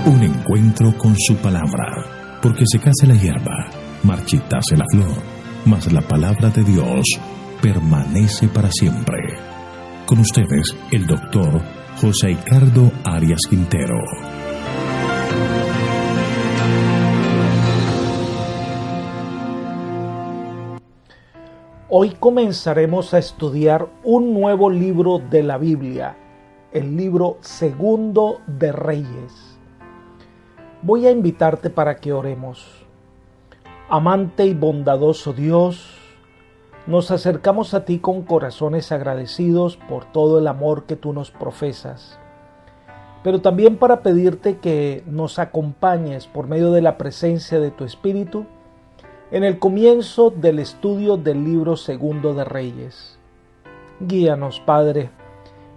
Un encuentro con su palabra, porque secase la hierba, marchitase la flor, mas la palabra de Dios permanece para siempre. Con ustedes, el doctor José Ricardo Arias Quintero. Hoy comenzaremos a estudiar un nuevo libro de la Biblia, el libro Segundo de Reyes. Voy a invitarte para que oremos. Amante y bondadoso Dios, nos acercamos a ti con corazones agradecidos por todo el amor que tú nos profesas, pero también para pedirte que nos acompañes por medio de la presencia de tu Espíritu en el comienzo del estudio del libro Segundo de Reyes. Guíanos, Padre,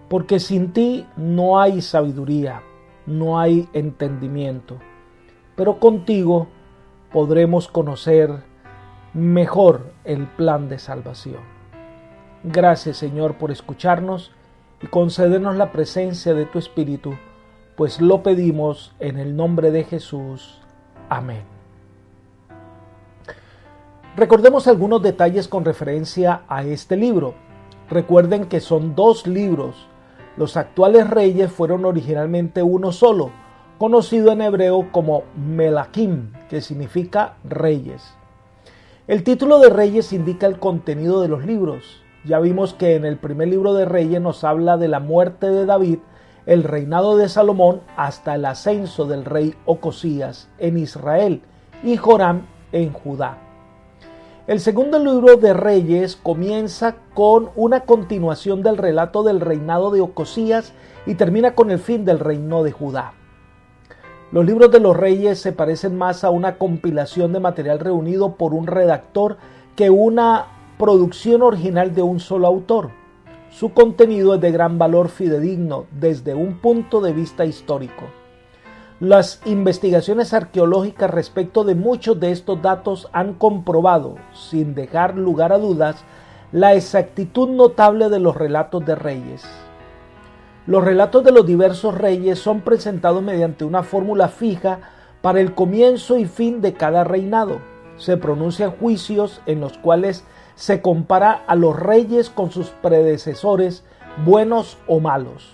porque sin ti no hay sabiduría, no hay entendimiento, pero contigo podremos conocer mejor el plan de salvación. Gracias, Señor, por escucharnos y concedernos la presencia de tu Espíritu, pues lo pedimos en el nombre de Jesús. Amén. Recordemos algunos detalles con referencia a este libro. Recuerden que son dos libros. Los actuales reyes fueron originalmente uno solo, conocido en hebreo como Melachim, que significa reyes. El título de Reyes indica el contenido de los libros. Ya vimos que en el primer libro de Reyes nos habla de la muerte de David, el reinado de Salomón hasta el ascenso del rey Ocosías en Israel y Joram en Judá. El segundo libro de Reyes comienza con una continuación del relato del reinado de Ocosías y termina con el fin del reino de Judá. Los libros de los Reyes se parecen más a una compilación de material reunido por un redactor que una producción original de un solo autor. Su contenido es de gran valor fidedigno desde un punto de vista histórico. Las investigaciones arqueológicas respecto de muchos de estos datos han comprobado, sin dejar lugar a dudas, la exactitud notable de los relatos de reyes. Los relatos de los diversos reyes son presentados mediante una fórmula fija para el comienzo y fin de cada reinado. Se pronuncian juicios en los cuales se compara a los reyes con sus predecesores, buenos o malos.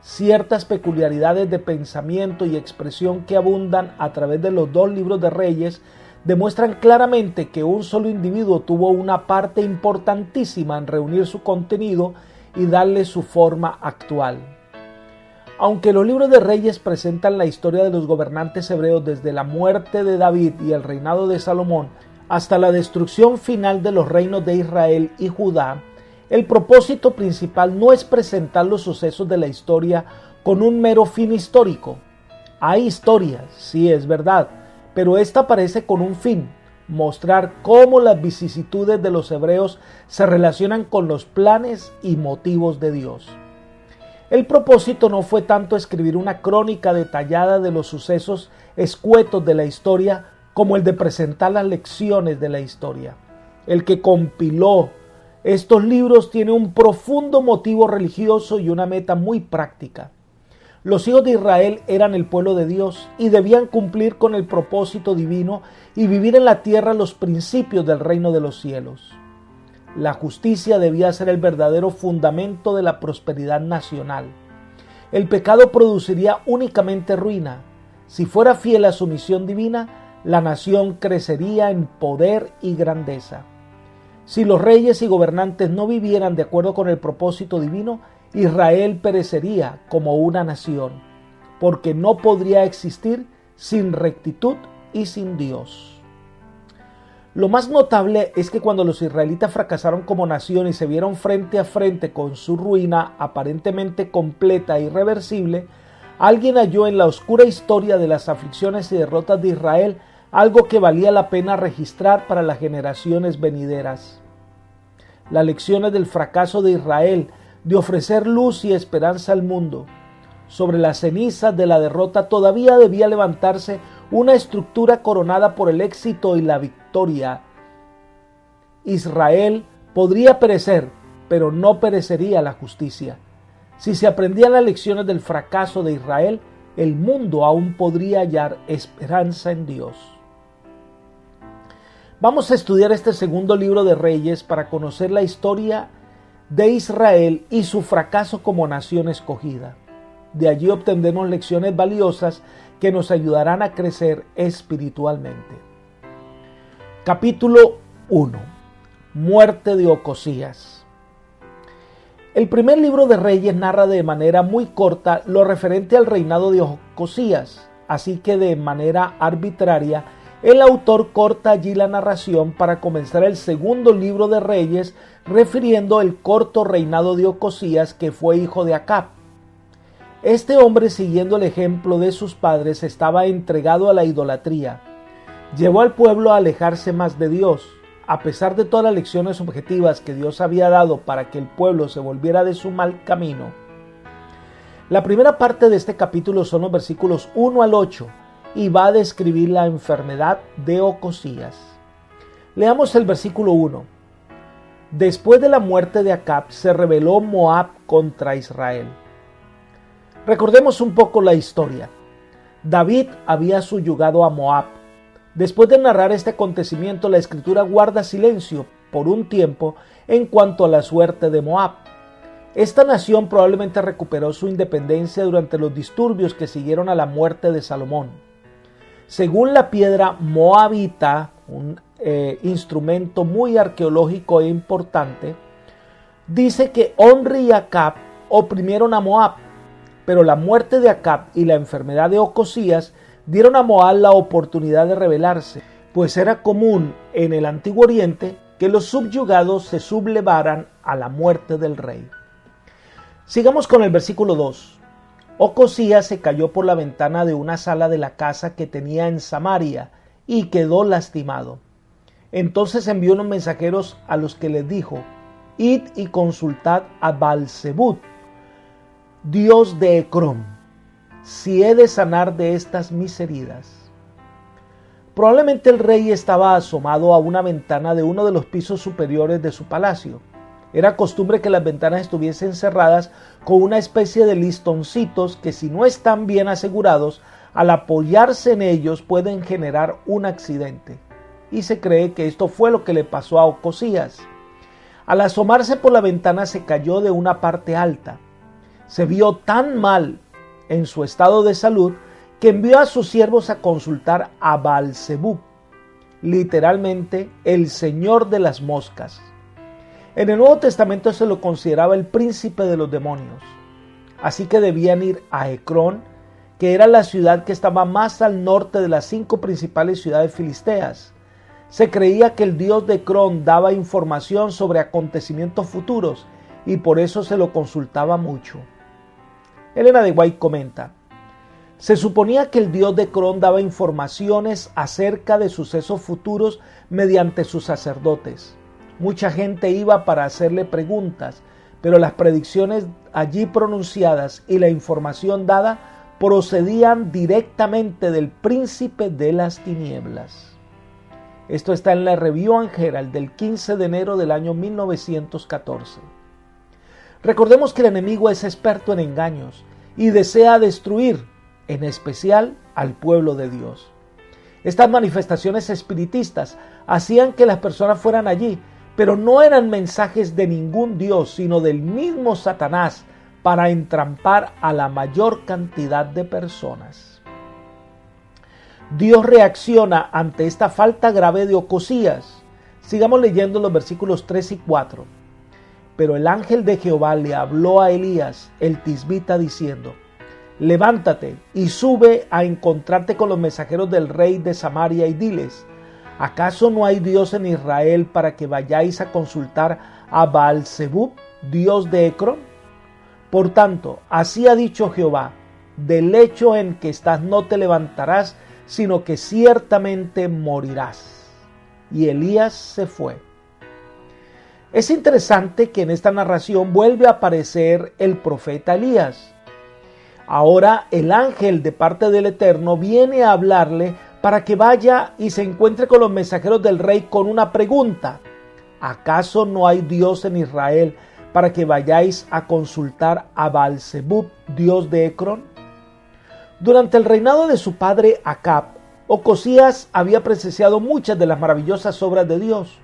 Ciertas peculiaridades de pensamiento y expresión que abundan a través de los dos libros de Reyes demuestran claramente que un solo individuo tuvo una parte importantísima en reunir su contenido y darle su forma actual. Aunque los libros de Reyes presentan la historia de los gobernantes hebreos desde la muerte de David y el reinado de Salomón hasta la destrucción final de los reinos de Israel y Judá, el propósito principal no es presentar los sucesos de la historia con un mero fin histórico. Hay historias, sí es verdad, pero esta aparece con un fin: mostrar cómo las vicisitudes de los hebreos se relacionan con los planes y motivos de Dios. El propósito no fue tanto escribir una crónica detallada de los sucesos escuetos de la historia como el de presentar las lecciones de la historia. El que compiló estos libros tiene un profundo motivo religioso y una meta muy práctica. Los hijos de Israel eran el pueblo de Dios y debían cumplir con el propósito divino y vivir en la tierra los principios del reino de los cielos. La justicia debía ser el verdadero fundamento de la prosperidad nacional. El pecado produciría únicamente ruina. Si fuera fiel a su misión divina, la nación crecería en poder y grandeza. Si los reyes y gobernantes no vivieran de acuerdo con el propósito divino, Israel perecería como una nación, porque no podría existir sin rectitud y sin Dios. Lo más notable es que cuando los israelitas fracasaron como nación y se vieron frente a frente con su ruina aparentemente completa e irreversible, alguien halló en la oscura historia de las aflicciones y derrotas de Israel algo que valía la pena registrar para las generaciones venideras. Las lecciones del fracaso de Israel de ofrecer luz y esperanza al mundo. Sobre las cenizas de la derrota todavía debía levantarse una estructura coronada por el éxito y la victoria. Israel podría perecer, pero no perecería la justicia. Si se aprendían las lecciones del fracaso de Israel, el mundo aún podría hallar esperanza en Dios. Vamos a estudiar este segundo libro de Reyes para conocer la historia de Israel y su fracaso como nación escogida. De allí obtendremos lecciones valiosas que nos ayudarán a crecer espiritualmente. Capítulo 1. Muerte de Ocosías. El primer libro de Reyes narra de manera muy corta lo referente al reinado de Ocosías, así que de manera arbitraria el autor corta allí la narración para comenzar el segundo libro de Reyes refiriendo el corto reinado de Ocosías, que fue hijo de Acab. Este hombre, siguiendo el ejemplo de sus padres, estaba entregado a la idolatría. Llevó al pueblo a alejarse más de Dios. A pesar de todas las lecciones objetivas que Dios había dado para que el pueblo se volviera de su mal camino. La primera parte de este capítulo son los versículos 1 al 8 y va a describir la enfermedad de Ocosías. Leamos el versículo 1. Después de la muerte de Acab se rebeló Moab contra Israel. Recordemos un poco la historia. David había subyugado a Moab. Después de narrar este acontecimiento, la Escritura guarda silencio por un tiempo en cuanto a la suerte de Moab. Esta nación probablemente recuperó su independencia durante los disturbios que siguieron a la muerte de Salomón. Según la piedra moabita, un instrumento muy arqueológico e importante, dice que Omri y Acab oprimieron a Moab, pero la muerte de Acab y la enfermedad de Ocosías dieron a Moab la oportunidad de rebelarse, pues era común en el Antiguo Oriente que los subyugados se sublevaran a la muerte del rey. Sigamos con el versículo 2. Ocosías se cayó por la ventana de una sala de la casa que tenía en Samaria y quedó lastimado. Entonces envió unos mensajeros a los que les dijo: Id y consultad a Baal-zebub, dios de Ecrón, si he de sanar de estas mis heridas. Probablemente el rey estaba asomado a una ventana de uno de los pisos superiores de su palacio. Era costumbre que las ventanas estuviesen cerradas con una especie de listoncitos que, si no están bien asegurados, al apoyarse en ellos pueden generar un accidente. Y se cree que esto fue lo que le pasó a Ocosías. Al asomarse por la ventana se cayó de una parte alta. Se vio tan mal en su estado de salud que envió a sus siervos a consultar a Baal-zebub, literalmente el señor de las moscas. En el Nuevo Testamento se lo consideraba el príncipe de los demonios. Así que debían ir a Ecrón, que era la ciudad que estaba más al norte de las 5 principales ciudades filisteas. Se creía que el dios de Ecrón daba información sobre acontecimientos futuros y por eso se lo consultaba mucho. Elena de White comenta: se suponía que el dios de Ecrón daba informaciones acerca de sucesos futuros mediante sus sacerdotes. Mucha gente iba para hacerle preguntas, pero las predicciones allí pronunciadas y la información dada procedían directamente del príncipe de las tinieblas. Esto está en la Review and Herald del 15 de enero del año 1914. Recordemos que el enemigo es experto en engaños y desea destruir, en especial, al pueblo de Dios. Estas manifestaciones espiritistas hacían que las personas fueran allí, pero no eran mensajes de ningún Dios, sino del mismo Satanás, para entrampar a la mayor cantidad de personas. Dios reacciona ante esta falta grave de Ocosías. Sigamos leyendo los versículos 3 y 4. Pero el ángel de Jehová le habló a Elías, el tisbita, diciendo: levántate y sube a encontrarte con los mensajeros del rey de Samaria y diles: ¿acaso no hay Dios en Israel para que vayáis a consultar a Baal-zebub, dios de Ecrón? Por tanto, así ha dicho Jehová: del lecho en que estás no te levantarás, sino que ciertamente morirás. Y Elías se fue. Es interesante que en esta narración vuelve a aparecer el profeta Elías. Ahora el ángel de parte del Eterno viene a hablarle para que vaya y se encuentre con los mensajeros del rey con una pregunta: ¿acaso no hay Dios en Israel para que vayáis a consultar a Baal-zebub, dios de Ecrón? Durante el reinado de su padre Acab, Ocosías había presenciado muchas de las maravillosas obras de Dios.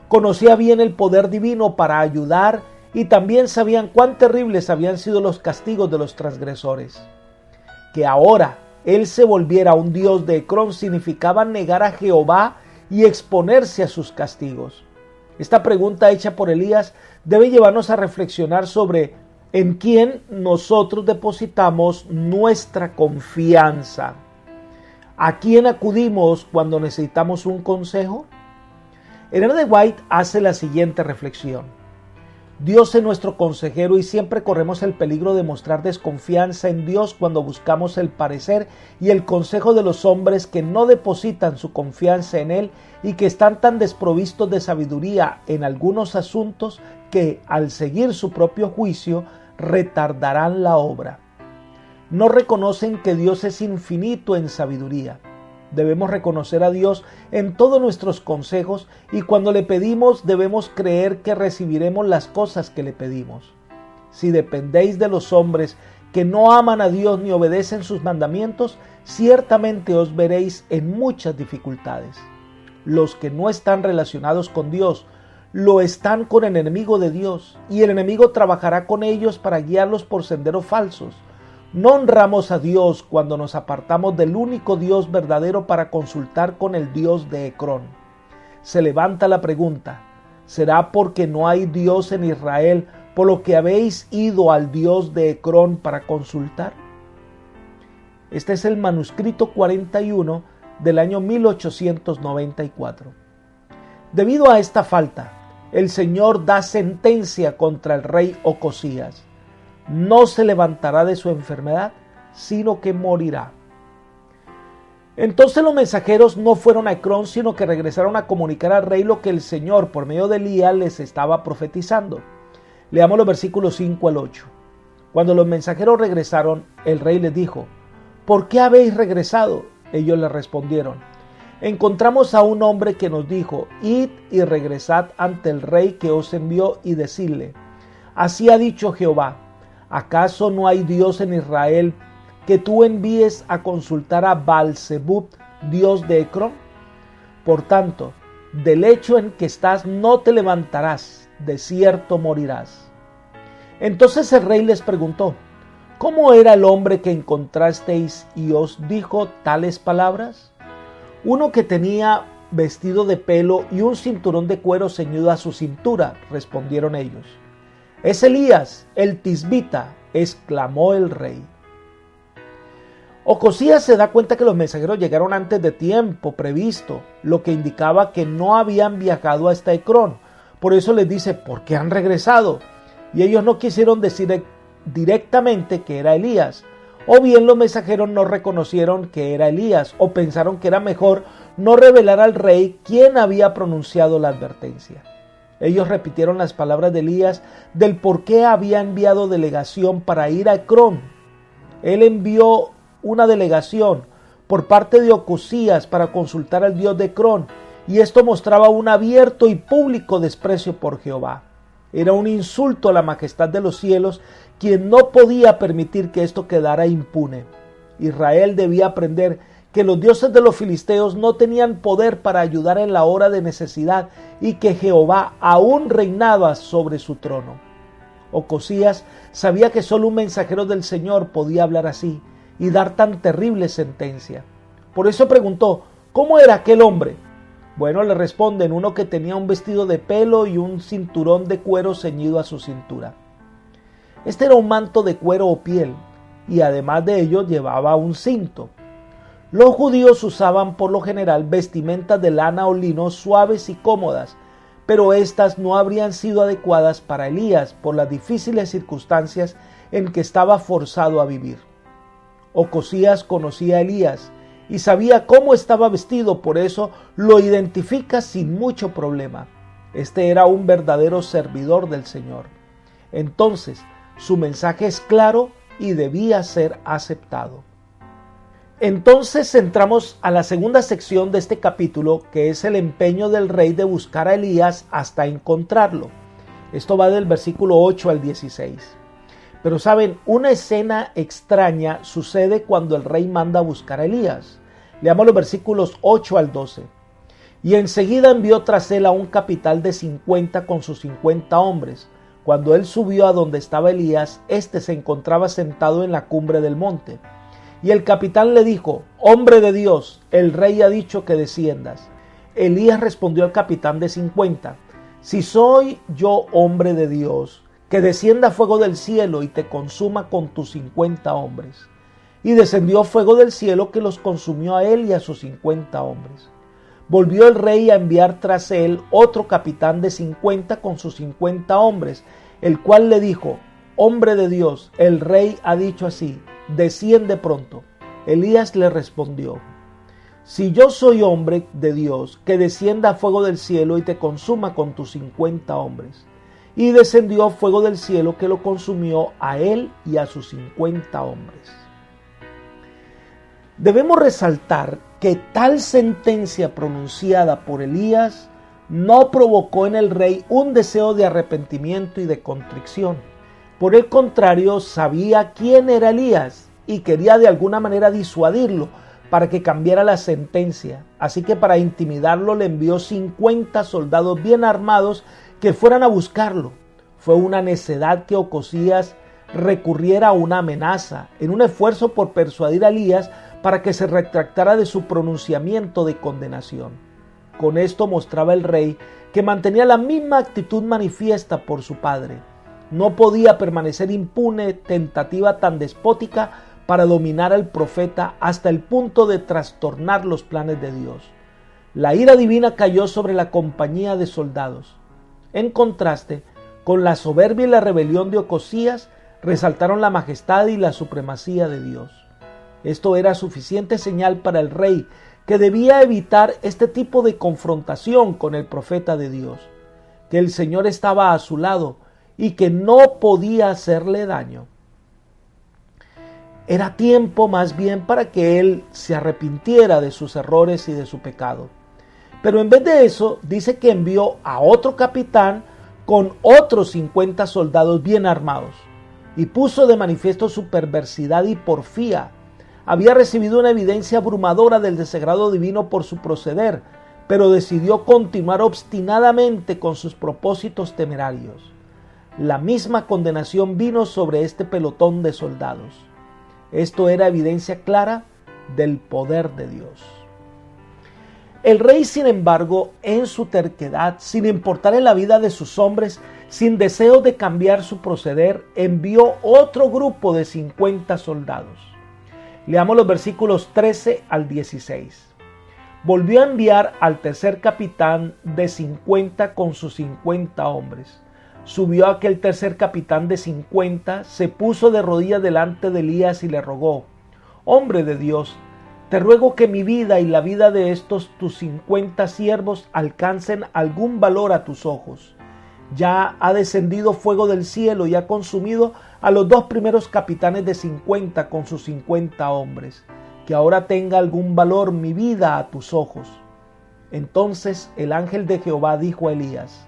Conocía bien el poder divino para ayudar y también sabían cuán terribles habían sido los castigos de los transgresores. Que ahora él se volviera un dios de Ecrón significaba negar a Jehová y exponerse a sus castigos. Esta pregunta hecha por Elías debe llevarnos a reflexionar sobre en quién nosotros depositamos nuestra confianza. ¿A quién acudimos cuando necesitamos un consejo? Ellen G. White hace la siguiente reflexión. Dios es nuestro consejero y siempre corremos el peligro de mostrar desconfianza en Dios cuando buscamos el parecer y el consejo de los hombres que no depositan su confianza en Él y que están tan desprovistos de sabiduría en algunos asuntos que, al seguir su propio juicio, retardarán la obra. No reconocen que Dios es infinito en sabiduría. Debemos reconocer a Dios en todos nuestros consejos y cuando le pedimos debemos creer que recibiremos las cosas que le pedimos. Si dependéis de los hombres que no aman a Dios ni obedecen sus mandamientos, ciertamente os veréis en muchas dificultades. Los que no están relacionados con Dios lo están con el enemigo de Dios y el enemigo trabajará con ellos para guiarlos por senderos falsos. No honramos a Dios cuando nos apartamos del único Dios verdadero para consultar con el Dios de Ecrón. Se levanta la pregunta, ¿será porque no hay Dios en Israel por lo que habéis ido al Dios de Ecrón para consultar? Este es el manuscrito 41 del año 1894. Debido a esta falta, el Señor da sentencia contra el rey Ocosías. No se levantará de su enfermedad, sino que morirá. Entonces los mensajeros no fueron a Ecrón, sino que regresaron a comunicar al rey lo que el Señor, por medio de Elías, les estaba profetizando. Leamos los versículos 5 al 8. Cuando los mensajeros regresaron, el rey les dijo, ¿por qué habéis regresado? Ellos le respondieron, encontramos a un hombre que nos dijo, id y regresad ante el rey que os envió y decidle, así ha dicho Jehová, ¿acaso no hay Dios en Israel que tú envíes a consultar a Baal-zebub, dios de Ecrón? Por tanto, del hecho en que estás no te levantarás, de cierto morirás. Entonces el rey les preguntó, ¿cómo era el hombre que encontrasteis y os dijo tales palabras? Uno que tenía vestido de pelo y un cinturón de cuero ceñido a su cintura, respondieron ellos. Es Elías, el tisbita, exclamó el rey. Ocosías se da cuenta que los mensajeros llegaron antes de tiempo previsto, lo que indicaba que no habían viajado hasta Ecrón. Por eso les dice, ¿por qué han regresado? Y ellos no quisieron decir directamente que era Elías. O bien los mensajeros no reconocieron que era Elías, o pensaron que era mejor no revelar al rey quién había pronunciado la advertencia. Ellos repitieron las palabras de Elías del por qué había enviado delegación para ir a Ecrón. Él envió una delegación por parte de Ocosías para consultar al Dios de Ecrón, y esto mostraba un abierto y público desprecio por Jehová. Era un insulto a la majestad de los cielos, quien no podía permitir que esto quedara impune. Israel debía aprender que los dioses de los filisteos no tenían poder para ayudar en la hora de necesidad y que Jehová aún reinaba sobre su trono. Ocosías sabía que solo un mensajero del Señor podía hablar así y dar tan terrible sentencia. Por eso preguntó, ¿cómo era aquel hombre? Bueno, le responden, uno que tenía un vestido de pelo y un cinturón de cuero ceñido a su cintura. Este era un manto de cuero o piel, y además de ello llevaba un cinto. Los judíos usaban por lo general vestimentas de lana o lino suaves y cómodas, pero estas no habrían sido adecuadas para Elías por las difíciles circunstancias en que estaba forzado a vivir. Ocosías conocía a Elías y sabía cómo estaba vestido, por eso lo identifica sin mucho problema. Este era un verdadero servidor del Señor. Entonces, su mensaje es claro y debía ser aceptado. Entonces entramos a la segunda sección de este capítulo, que es el empeño del rey de buscar a Elías hasta encontrarlo. Esto va del versículo 8 al 16. Pero saben, una escena extraña sucede cuando el rey manda a buscar a Elías. Leamos los versículos 8 al 12. Y enseguida envió tras él a un capitán de 50 con sus 50 hombres. Cuando él subió a donde estaba Elías, éste se encontraba sentado en la cumbre del monte. Y el capitán le dijo: hombre de Dios, el rey ha dicho que desciendas. Elías respondió al capitán de 50: si soy yo hombre de Dios, que descienda fuego del cielo y te consuma con tus 50 hombres. Y descendió fuego del cielo que los consumió a él y a sus 50 hombres. Volvió el rey a enviar tras él otro capitán de 50 con sus 50 hombres, el cual le dijo: hombre de Dios, el rey ha dicho así, desciende pronto. Elías le respondió: si yo soy hombre de Dios, que descienda fuego del cielo y te consuma con tus 50 hombres. Y descendió fuego del cielo que lo consumió a él y a sus 50 hombres. Debemos resaltar que tal sentencia pronunciada por Elías no provocó en el rey un deseo de arrepentimiento y de contrición. Por el contrario, sabía quién era Elías y quería de alguna manera disuadirlo para que cambiara la sentencia. Así que para intimidarlo le envió 50 soldados bien armados que fueran a buscarlo. Fue una necedad que Ocosías recurriera a una amenaza en un esfuerzo por persuadir a Elías para que se retractara de su pronunciamiento de condenación. Con esto mostraba el rey que mantenía la misma actitud manifiesta por su padre. No podía permanecer impune tentativa tan despótica para dominar al profeta hasta el punto de trastornar los planes de Dios. La ira divina cayó sobre la compañía de soldados. En contraste, con la soberbia y la rebelión de Ocosías, resaltaron la majestad y la supremacía de Dios. Esto era suficiente señal para el rey, que debía evitar este tipo de confrontación con el profeta de Dios, que el Señor estaba a su lado y que no podía hacerle daño. Era tiempo más bien para que él se arrepintiera de sus errores y de su pecado. Pero en vez de eso, dice que envió a otro capitán con otros 50 soldados bien armados y puso de manifiesto su perversidad y porfía. Había recibido una evidencia abrumadora del desagrado divino por su proceder, pero decidió continuar obstinadamente con sus propósitos temerarios. La misma condenación vino sobre este pelotón de soldados. Esto era evidencia clara del poder de Dios. El rey, sin embargo, en su terquedad, sin importar en la vida de sus hombres, sin deseo de cambiar su proceder, envió otro grupo de 50 soldados. Leamos los versículos 13 al 16. Volvió a enviar al tercer capitán de 50 con sus 50 hombres. Subió aquel tercer capitán de 50, se puso de rodillas delante de Elías y le rogó: hombre de Dios, te ruego que mi vida y la vida de estos tus 50 siervos alcancen algún valor a tus ojos. Ya ha descendido fuego del cielo y ha consumido a los 2 primeros capitanes de 50 con sus 50 hombres. Que ahora tenga algún valor mi vida a tus ojos. Entonces el ángel de Jehová dijo a Elías: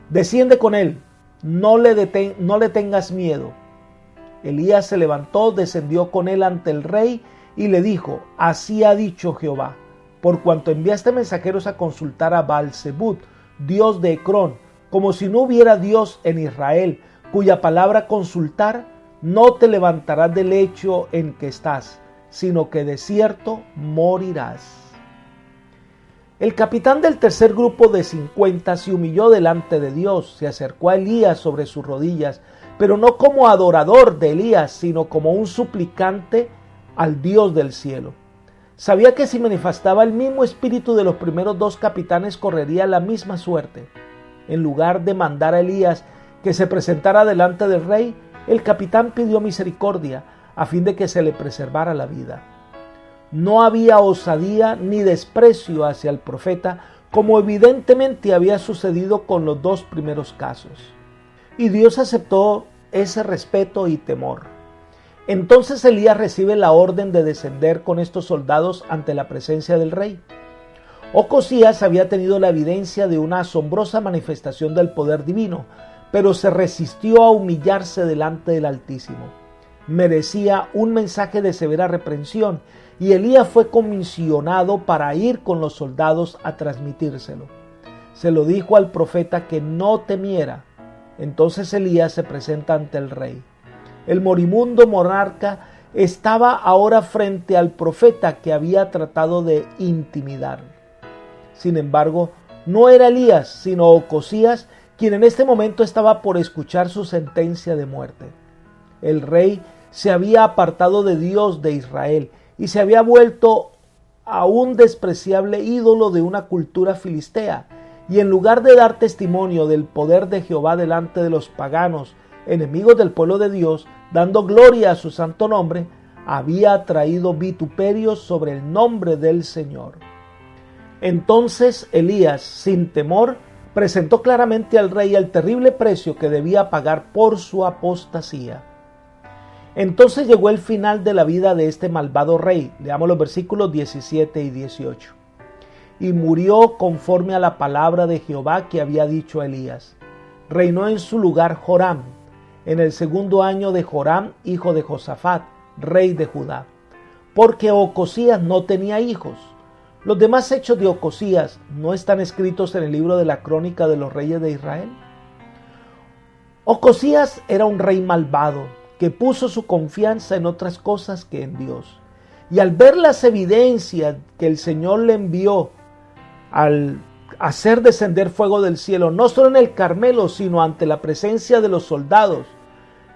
desciende con él, no le tengas miedo. Elías se levantó, descendió con él ante el rey y le dijo: así ha dicho Jehová, por cuanto enviaste mensajeros a consultar a Baal-zebub, dios de Ecrón, como si no hubiera Dios en Israel, cuya palabra consultar, no te levantarás del lecho en que estás, sino que de cierto morirás. El capitán del tercer grupo de 50 se humilló delante de Dios, se acercó a Elías sobre sus rodillas, pero no como adorador de Elías, sino como un suplicante al Dios del cielo. Sabía que si manifestaba el mismo espíritu de los primeros 2 capitanes correría la misma suerte. En lugar de mandar a Elías que se presentara delante del rey, el capitán pidió misericordia a fin de que se le preservara la vida. No había osadía ni desprecio hacia el profeta, como evidentemente había sucedido con los 2 primeros casos. Y Dios aceptó ese respeto y temor. Entonces Elías recibe la orden de descender con estos soldados ante la presencia del rey. Ocosías había tenido la evidencia de una asombrosa manifestación del poder divino, pero se resistió a humillarse delante del Altísimo. Merecía un mensaje de severa reprensión, y Elías fue comisionado para ir con los soldados a transmitírselo. Se lo dijo al profeta que no temiera. Entonces Elías se presenta ante el rey. El moribundo monarca estaba ahora frente al profeta que había tratado de intimidar. Sin embargo, no era Elías, sino Ocosías, quien en este momento estaba por escuchar su sentencia de muerte. El rey se había apartado de Dios de Israel y se había vuelto a un despreciable ídolo de una cultura filistea, y en lugar de dar testimonio del poder de Jehová delante de los paganos, enemigos del pueblo de Dios, dando gloria a su santo nombre, había traído vituperios sobre el nombre del Señor. Entonces Elías, sin temor, presentó claramente al rey el terrible precio que debía pagar por su apostasía. Entonces llegó el final de la vida de este malvado rey. Leamos los versículos 17 y 18. Y murió conforme a la palabra de Jehová que había dicho a Elías. Reinó en su lugar Joram, en el segundo año de Joram, hijo de Josafat, rey de Judá, porque Ocosías no tenía hijos. Los demás hechos de Ocosías no están escritos en el libro de la crónica de los reyes de Israel. Ocosías era un rey malvado que puso su confianza en otras cosas que en Dios. Y al ver las evidencias que el Señor le envió al hacer descender fuego del cielo, no solo en el Carmelo, sino ante la presencia de los soldados,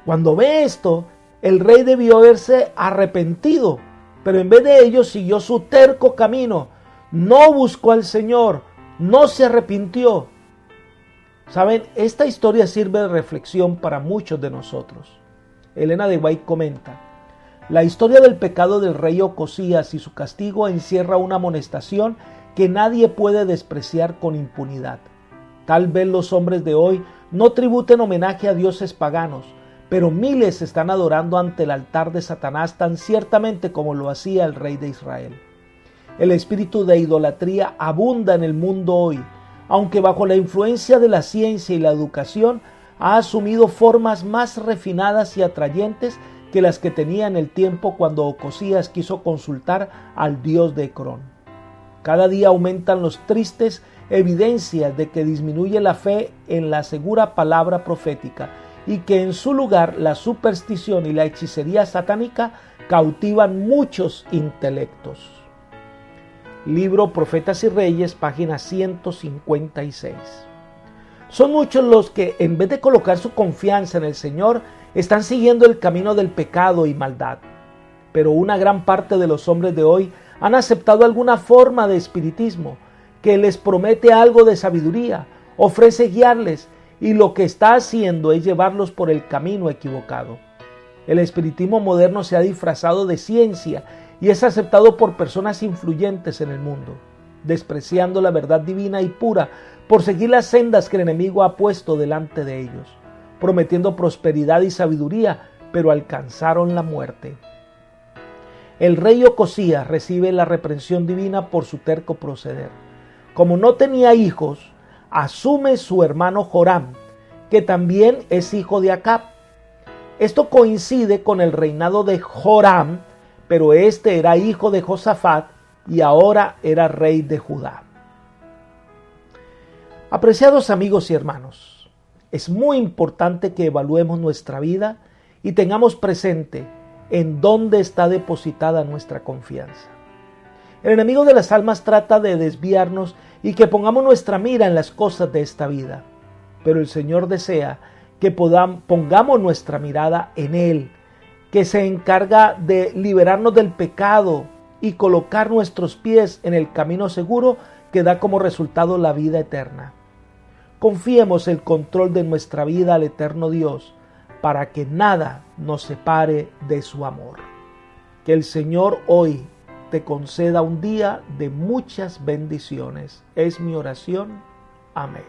cuando ve esto, el rey debió haberse arrepentido, pero en vez de ello siguió su terco camino, no buscó al Señor, no se arrepintió. Saben, esta historia sirve de reflexión para muchos de nosotros. Elena de White comenta: la historia del pecado del rey Ocosías y su castigo encierra una amonestación que nadie puede despreciar con impunidad. Tal vez los hombres de hoy no tributen homenaje a dioses paganos, pero miles están adorando ante el altar de Satanás tan ciertamente como lo hacía el rey de Israel. El espíritu de idolatría abunda en el mundo hoy, aunque bajo la influencia de la ciencia y la educación ha asumido formas más refinadas y atrayentes que las que tenía en el tiempo cuando Ocosías quiso consultar al dios de Ecrón. Cada día aumentan las tristes evidencias de que disminuye la fe en la segura palabra profética y que en su lugar la superstición y la hechicería satánica cautivan muchos intelectos. Libro Profetas y Reyes, página 156. Son muchos los que, en vez de colocar su confianza en el Señor, están siguiendo el camino del pecado y maldad. Pero una gran parte de los hombres de hoy han aceptado alguna forma de espiritismo que les promete algo de sabiduría, ofrece guiarles, y lo que está haciendo es llevarlos por el camino equivocado. El espiritismo moderno se ha disfrazado de ciencia y es aceptado por personas influyentes en el mundo, despreciando la verdad divina y pura por seguir las sendas que el enemigo ha puesto delante de ellos, prometiendo prosperidad y sabiduría, pero alcanzaron la muerte. El rey Ocosías recibe la reprensión divina por su terco proceder. Como no tenía hijos, asume su hermano Joram, que también es hijo de Acab. Esto coincide con el reinado de Joram, pero este era hijo de Josafat y ahora era rey de Judá. Apreciados amigos y hermanos, es muy importante que evaluemos nuestra vida y tengamos presente en dónde está depositada nuestra confianza. El enemigo de las almas trata de desviarnos y que pongamos nuestra mira en las cosas de esta vida, pero el Señor desea que pongamos nuestra mirada en Él, que se encarga de liberarnos del pecado y colocar nuestros pies en el camino seguro que da como resultado la vida eterna. Confiemos el control de nuestra vida al eterno Dios para que nada nos separe de su amor. Que el Señor hoy te conceda un día de muchas bendiciones. Es mi oración. Amén.